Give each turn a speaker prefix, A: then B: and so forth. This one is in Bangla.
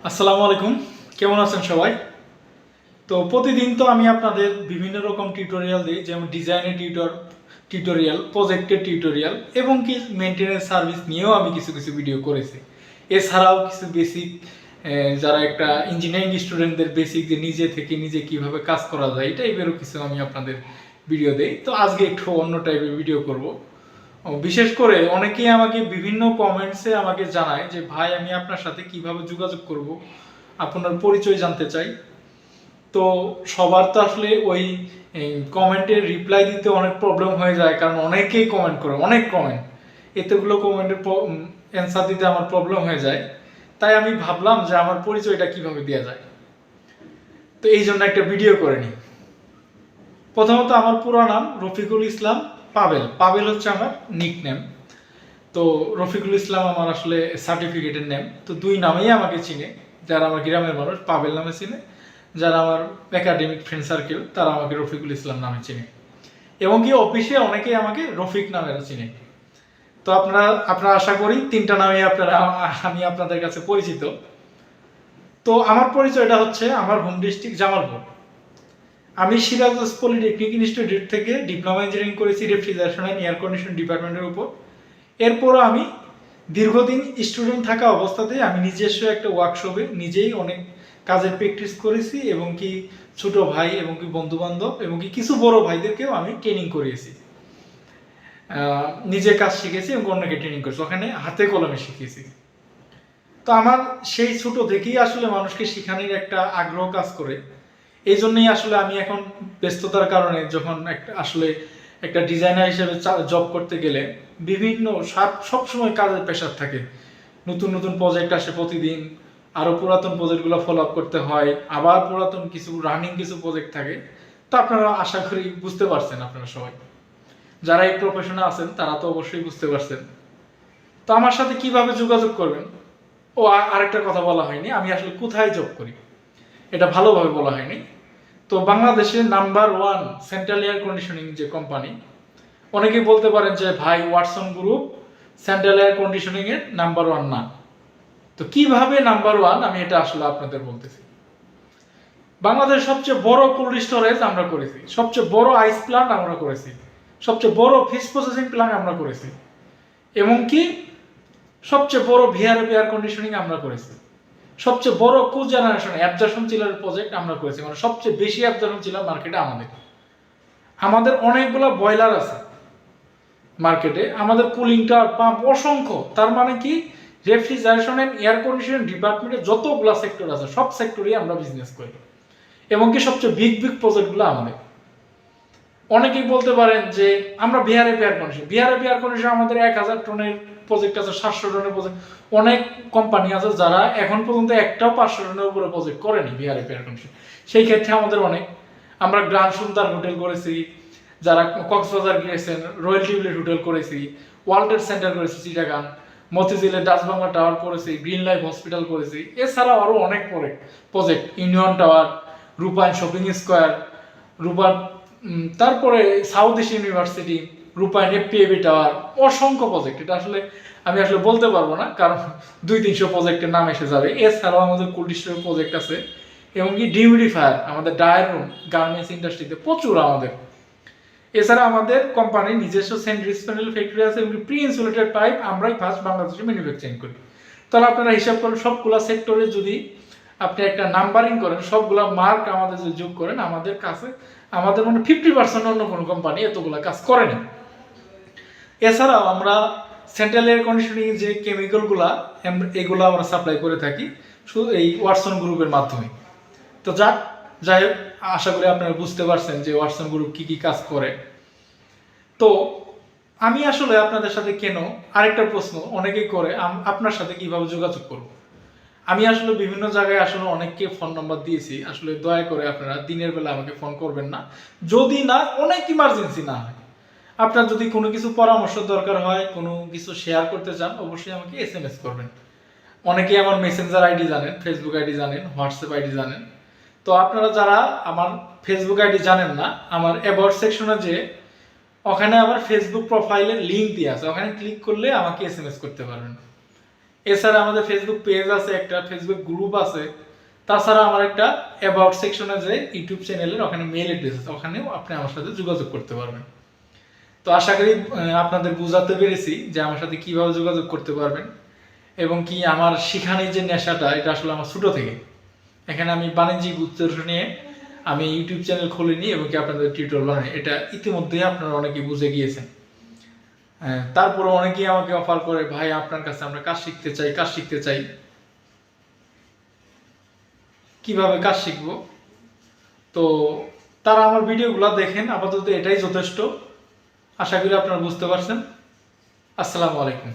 A: আসসালামু আলাইকুম, কেমন আছেন সবাই? তো প্রতিদিন তো আমি আপনাদের বিভিন্ন রকম টিউটোরিয়াল দিই, যেমন ডিজাইনের টিউটোরিয়াল, প্রজেক্টের টিউটোরিয়াল এবং কি মেনটেন্যান্স সার্ভিস নিয়েও আমি কিছু কিছু ভিডিও করেছি। এছাড়াও কিছু বেসিক, যারা একটা ইঞ্জিনিয়ারিং স্টুডেন্টদের বেসিক যে নিজে থেকে নিজে কিভাবে কাজ করা যায় এই টাইপেরও কিছু আমি আপনাদের ভিডিও দিই। তো আজকে একটু অন্য টাইপের ভিডিও করব। বিশেষ করে অনেকেই আমাকে বিভিন্ন কমেন্টসে আমাকে জানায় যে ভাই, আমি আপনার সাথে কিভাবে যোগাযোগ করব, আপনার পরিচয় জানতে চাই। তো সবার তো আসলে ওই কমেন্টের রিপ্লাই দিতে অনেক প্রবলেম হয়ে যায়, কারণ অনেকেই কমেন্ট করে, অনেক কমেন্ট, এতগুলো কমেন্টের অ্যান্সার দিতে আমার প্রবলেম হয়ে যায়। তাই আমি ভাবলাম যে আমার পরিচয়টা কিভাবে দেওয়া যায়, তো এই জন্য একটা ভিডিও করে নিই। প্রথমত আমার পুরো নাম রফিকুল ইসলাম পাবেল। পাবেল হচ্ছে আমার নিক নেম। তো রফিকুল ইসলাম আমার আসলে সার্টিফিকেটের নেম। তো দুই নামেই আমাকে চিনে, যারা আমার গ্রামের মানুষ পাবেল নামে চিনে, যারা আমার একাডেমিক ফ্রেন্ড সার্কেল তারা আমাকে রফিকুল ইসলাম নামে চিনে, এবং কি অফিসে অনেকেই আমাকে রফিক নামে চিনে। তো আপনারা আশা করি তিনটা নামে আমি আপনাদের কাছে পরিচিত। তো আমার পরিচয়টা হচ্ছে, আমার হোম ডিস্ট্রিক্ট জামালপুর। আমি সিরাজ পলিটেকনিক ইনস্টিটিউট থেকে ডিপ্লোমা ইঞ্জিনিয়ারিং করেছি রেফ্রিজারেশন অ্যান্ড এয়ার কন্ডিশন ডিপার্টমেন্টের উপর। এরপরও আমি দীর্ঘদিন স্টুডেন্ট থাকা অবস্থাতে আমি নিজস্ব একটা ওয়ার্কশপে নিজেই অনেক কাজের প্র্যাকটিস করেছি, এবং কি ছোট ভাই এবং কি বন্ধু বান্ধব এবং কি কিছু বড় ভাইদেরকেও আমি ট্রেনিং করিয়েছি। নিজে কাজ শিখেছি এবং অন্যকে ট্রেনিং করেছি, ওখানে হাতে কলমে শিখেছি। তো আমার সেই ছোট থেকেই আসলে মানুষকে শেখানোর একটা আগ্রহ কাজ করে। এই জন্যই আসলে আমি এখন ব্যস্ততার কারণে যখন একটা ডিজাইনার হিসেবে জব করতে গেলে বিভিন্ন সবসময় কাজের প্রেশার থাকে, নতুন নতুন প্রজেক্ট আসে প্রতিদিন, আরও পুরাতন প্রজেক্টগুলো ফলো আপ করতে হয়, আবার পুরাতন কিছু রানিং কিছু প্রজেক্ট থাকে। তো আপনারা আশা করি বুঝতে পারছেন, আপনারা সবাই যারা এই প্রফেশনে আছেন তারা তো অবশ্যই বুঝতে পারছেন। তো আমার সাথে কিভাবে যোগাযোগ করবেন, ও আরেকটা কথা বলা হয়নি, আমি আসলে কোথায় জব করি এটা ভালোভাবে বলা হয়নি। তো বাংলাদেশের নাম্বার 1 সেন্ট্রাল এয়ার কন্ডিশনিং যে কোম্পানি, অনেকেই বলতে পারেন যে ভাই, Watson group central air conditioning এর নাম্বার 1 না। তো কিভাবে নাম্বার 1 আমি এটা আসলে আপনাদের বলতেছি। বাংলাদেশের সবচেয়ে বড় কোল্ড স্টোরেজ আমরা করেছি, সবচেয়ে বড় আইস প্ল্যান্ট আমরা করেছি, সবচেয়ে বড় ফিশ প্রসেসিং প্ল্যান্ট আমরা করেছি, এবং কি সবচেয়ে বড় ভিআরএফ এয়ার কন্ডিশনিং আমরা করেছি, সবচেয়ে বড় কো জেনারেশন অ্যাবজর্পশন চিলার প্রজেক্ট আমরা করেছি, মানে সবচেয়ে বেশি অ্যাবজর্পশন চিলার মার্কেটে আমাদের অনেকগুলো বয়লার আছে মার্কেটে, আমাদের কুলিং টাওয়ার পাম্প অসংখ্য। তার মানে কি, রেফ্রিজারেশন এন্ড এয়ার কন্ডিশনিং ডিপার্টমেন্টে যতগুলো সেক্টর আছে সব সেক্টরেই আমরা বিজনেস করি, এবং কি সবচেয়ে বিগ বিগ প্রজেক্টগুলো আমাদের। অনেকেই বলতে পারেন যে আমরা ভিআরএফ এয়ার কন্ডিশন আমাদের 1000 টনের প্রজেক্ট আছে, 700 টনের প্রজেক্ট। অনেক কোম্পানি আছে যারা এখন পর্যন্ত একটাও 500 টনের উপরে প্রজেক্ট করেনি ভিআরএফ এয়ার কন্ডিশন। সেই ক্ষেত্রে আমাদের আমরা গ্র্যান্ড সুন্দর হোটেল করেছি, যারা কক্সবাজার গিয়েছেন রয়্যাল টিউলিপ হোটেল করেছি, ওয়ার্ল্ড ট্রেড সেন্টার করেছি চিটাগাং, মতিঝিলে ডাচবাংলা টাওয়ার করেছি, গ্রিন লাইফ হসপিটাল করেছি। এছাড়াও আরও অনেক প্রজেক্ট, ইউনিয়ন টাওয়ার, রূপায়ণ শপিং স্কোয়ার, রূপায়ণ, তারপরে সাউথ ইস্ট ইউনিভার্সিটি, রূপায়ণ এফপিএবি টাওয়ার, অসংখ্য প্রজেক্ট। এটা আমি বলতে পারবো না, কারণ 200-300 প্রজেক্টের নাম এসে যাবে। এছাড়াও আমাদের কোল্ড স্টোরেজ প্রজেক্ট আছে, এবং কি ডিউটিফায়ার, আমাদের ডায়ার রুম, গার্মেন্টস ইন্ডাস্ট্রিতে প্রচুর আমাদের। এছাড়া আমাদের কোম্পানির নিজস্ব সেন্ট্রিস প্যানেল ফ্যাক্টরি আছে, এবং প্রি ইনসুলেটেড পাইপ আমরাই ফার্স্ট বাংলাদেশে ম্যানুফ্যাকচারিং করি। তাহলে আপনারা হিসাব করেন, সবগুলা সেক্টরে যদি আপনি একটা নাম্বারিং করেন, সবগুলা মার্ক আমাদের যদি যোগ করেন, আমাদের কাছে আমাদের 50% অন্য কোনো কোম্পানি এতগুলা কাজ করেনি। এছাড়াও আমরা সেন্ট্রাল এয়ার কন্ডিশনিং যে কেমিক্যালগুলা এগুলো আমরা সাপ্লাই করে থাকি শুধু এই ওয়াটসন গ্রুপের মাধ্যমে। তো যাই হোক, আশা করি আপনারা বুঝতে পারছেন যে ওয়াটসন গ্রুপ কি কি কাজ করে। তো আমি আসলে আপনাদের সাথে কেন, আরেকটা প্রশ্ন অনেকেই করে, আপনার সাথে কিভাবে যোগাযোগ করব। আমি আসলে বিভিন্ন জায়গায় অনেককে ফোন নাম্বার দিয়েছি, দয়া করে আপনারা দিনের বেলা আমাকে ফোন করবেন না, যদি না অনেক ইমার্জেন্সি না হয়। আপনার যদি কোনো কিছু পরামর্শ দরকার হয়, কোনো কিছু শেয়ার করতে চান, অবশ্যই আমাকে SMS করবেন। অনেকেই আমার মেসেঞ্জার আইডি জানেন, ফেসবুক আইডি জানেন, হোয়াটসঅ্যাপ আইডি জানেন। তো আপনারা যারা আমার ফেসবুক আইডি জানেন না, আমার অ্যাবাউট সেকশনে যে ওখানে আমার ফেসবুক প্রোফাইলের লিঙ্ক দিয়ে আছে, ওখানে ক্লিক করলে আমাকে SMS করতে পারবেন। এছাড়া আমাদের ফেসবুক পেজ আছে, একটা ফেসবুক গ্রুপ আছে, তাছাড়া আমার একটা অ্যাবাউট সেকশনে যে ইউটিউব চ্যানেলের ওখানে মেল অ্যাড্রেস আছে, ওখানেও আপনি আমার সাথে যোগাযোগ করতে পারবেন। তো আশা করি আপনাদের বোঝাতে পেরেছি যে আমার সাথে কিভাবে যোগাযোগ করতে পারবেন, এবং কি আমার শিখানোর যে নেশাটা এটা আসলে আমার ছোট থেকে। এখানে আমি বাণিজ্যিক উদ্দেশ্য নিয়ে আমি ইউটিউব চ্যানেল খুলিনি এবং কি আপনাদের টিউটোরিয়াল বানাই, এটা ইতিমধ্যেই আপনারা অনেকেই বুঝে গিয়েছেন। তারপরে অনেকেই আমাকে অফার করে, ভাই আপনার কাছে আমরা কাজ শিখতে চাই। কিভাবে কাজ শিখবো? তো তারা আমার ভিডিওগুলো দেখেন, আপাতত এটাই যথেষ্ট। আশা করি আপনারা বুঝতে পারছেন। আসসালামু আলাইকুম।